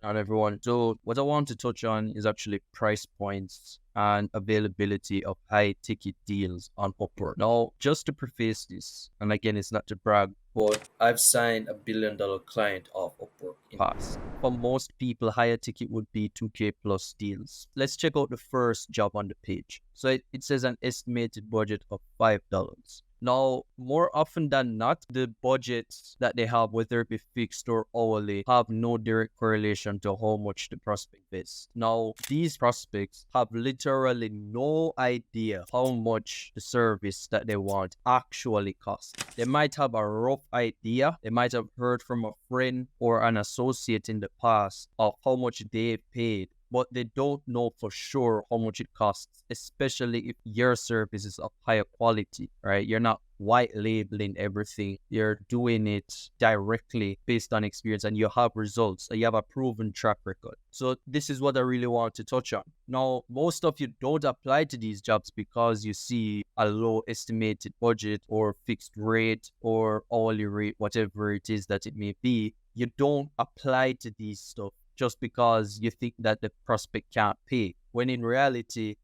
Not everyone. So what I want to touch on is actually price points and availability of high ticket deals on Upwork. Now, just to preface this, and again, it's not to brag, but I've signed a $1 billion client of Upwork in the past. For most people, higher ticket would be 2K plus deals. Let's check out the first job on the page. So it says an estimated budget of $5. Now, more often than not, the budgets that they have, whether it be fixed or hourly, have no direct correlation to how much the prospect is. Now, these prospects have literally no idea how much the service that they want actually costs. They might have a rough idea. They might have heard from a friend or an associate in the past of how much they paid, but they don't know for sure how much it costs, especially if your service is of higher quality, right? You're not white labeling everything. You're doing it directly based on experience and you have results. You have a proven track record. So this is what I really want to touch on. Now, most of you don't apply to these jobs because you see a low estimated budget or fixed rate or hourly rate, whatever it is that it may be. You don't apply to these stuff just because you think that the prospect can't pay, when in reality,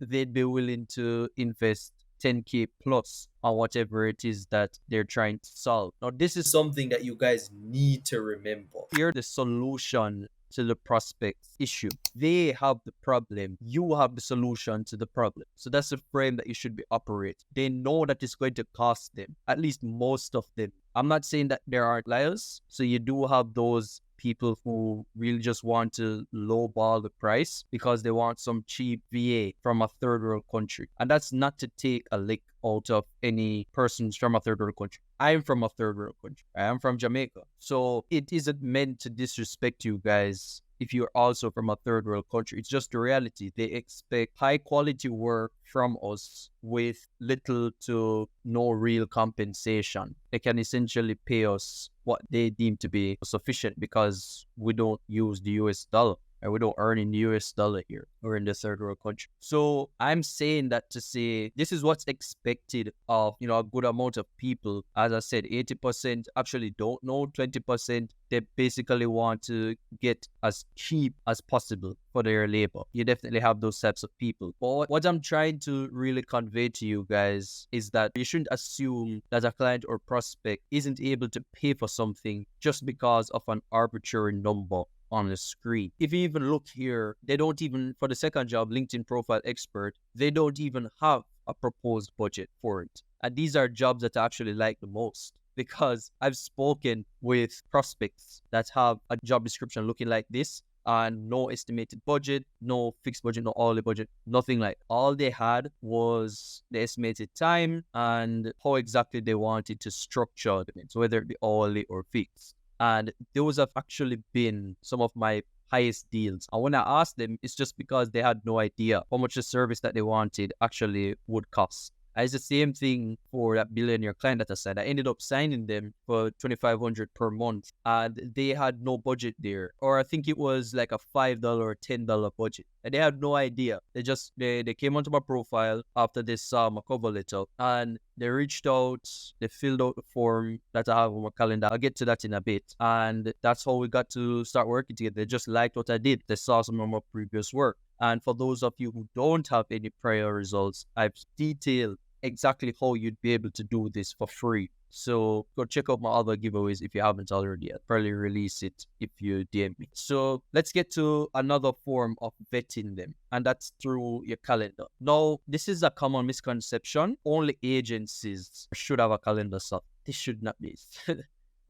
they'd be willing to invest 10K plus on whatever it is that they're trying to solve. Now, this is something that you guys need to remember. You're the solution to the prospect's issue. They have the problem. You have the solution to the problem. So that's the frame that you should be operating. They know that it's going to cost them, at least most of them. I'm not saying that there aren't liars. So you do have those people who really just want to lowball the price because they want some cheap VA from a third world country. And that's not to take a lick out of any persons from a third world country. I'm from a third world country. I am from Jamaica. So it isn't meant to disrespect you guys if you're also from a third world country. It's just the reality. They expect high quality work from us with little to no real compensation. They can essentially pay us what they deem to be sufficient because we don't use the US dollar. And we don't earn in the US dollar here or in the third world country. So I'm saying that to say this is what's expected of, a good amount of people. As I said, 80% actually don't know, 20% they basically want to get as cheap as possible for their labor. You definitely have those types of people. But what I'm trying to really convey to you guys is that you shouldn't assume that a client or prospect isn't able to pay for something just because of an arbitrary number on the screen. If you even look here, they don't even, for the second job, LinkedIn profile expert, they don't even have a proposed budget for it. And these are jobs that I actually like the most because I've spoken with prospects that have a job description looking like this and no estimated budget, no fixed budget, no hourly budget, nothing like. All they had was the estimated time and how exactly they wanted to structure it, so whether it be hourly or fixed. And those have actually been some of my highest deals. And when I asked them, it's just because they had no idea how much the service that they wanted actually would cost. And it's the same thing for that billionaire client that I said. I ended up signing them for $2,500 per month, and they had no budget there, or I think it was like a $5 or $10 budget, and they had no idea. They came onto my profile after they saw my cover letter, and they reached out. They filled out the form that I have on my calendar. I'll get to that in a bit, and that's how we got to start working together. They just liked what I did. They saw some of my previous work. And for those of you who don't have any prior results, I've detailed exactly how you'd be able to do this for free. So go check out my other giveaways if you haven't already yet. Probably release it if you DM me. So let's get to another form of vetting them, and that's through your calendar. Now, this is a common misconception. Only agencies should have a calendar software. This should not be.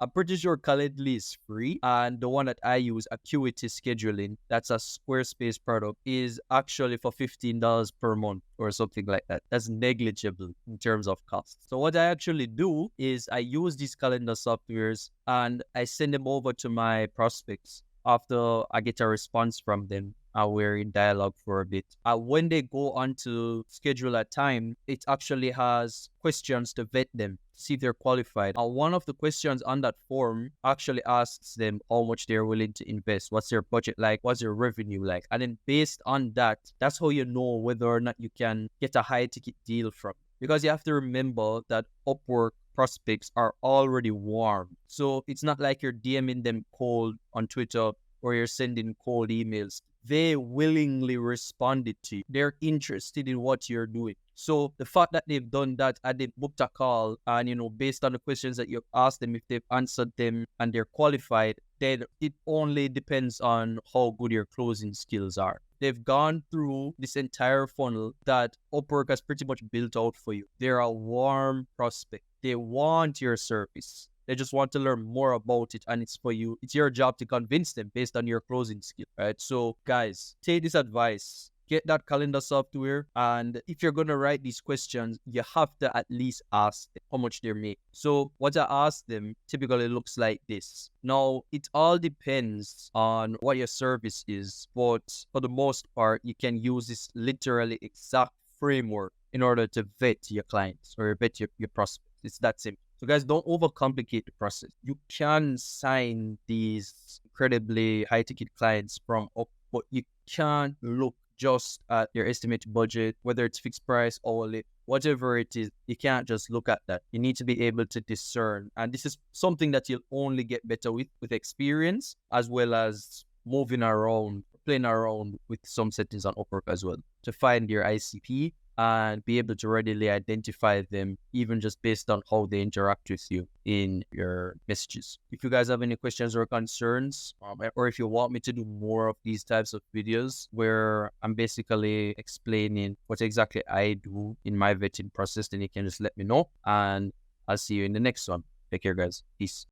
I'm pretty sure Calendly is free, and the one that I use, Acuity Scheduling, that's a Squarespace product, is actually for $15 per month or something like that. That's negligible in terms of cost. So what I actually do is I use these calendar softwares and I send them over to my prospects after I get a response from them. We're in dialogue for a bit. When they go on to schedule a time, it actually has questions to vet them, see if they're qualified. One of the questions on that form actually asks them how much they're willing to invest, what's their budget like, what's their revenue like. And then based on that, that's how you know whether or not you can get a high ticket deal from. Because you have to remember that Upwork prospects are already warm. So it's not like you're DMing them cold on Twitter or you're sending cold emails, they willingly responded to you. They're interested in what you're doing. So the fact that they've done that and they've booked a call and, based on the questions that you've asked them, if they've answered them and they're qualified, then it only depends on how good your closing skills are. They've gone through this entire funnel that Upwork has pretty much built out for you. They're a warm prospect. They want your service. They just want to learn more about it, and it's for you. It's your job to convince them based on your closing skill, right? So guys, take this advice. Get that calendar software, and if you're going to write these questions, you have to at least ask them how much they're making. So what I ask them typically looks like this. Now, it all depends on what your service is, but for the most part, you can use this literally exact framework in order to vet your clients or vet your prospects. It's that simple. So guys, don't overcomplicate the process. You can sign these incredibly high-ticket clients from up, but you can't look just at your estimated budget, whether it's fixed price, hourly, whatever it is. You can't just look at that. You need to be able to discern. And this is something that you'll only get better with experience, as well as moving around, playing around with some settings on Upwork as well, to find your ICP and be able to readily identify them, even just based on how they interact with you in your messages. If you guys have any questions or concerns, or if you want me to do more of these types of videos where I'm basically explaining what exactly I do in my vetting process, then you can just let me know, and I'll see you in the next one. Take care, guys. Peace.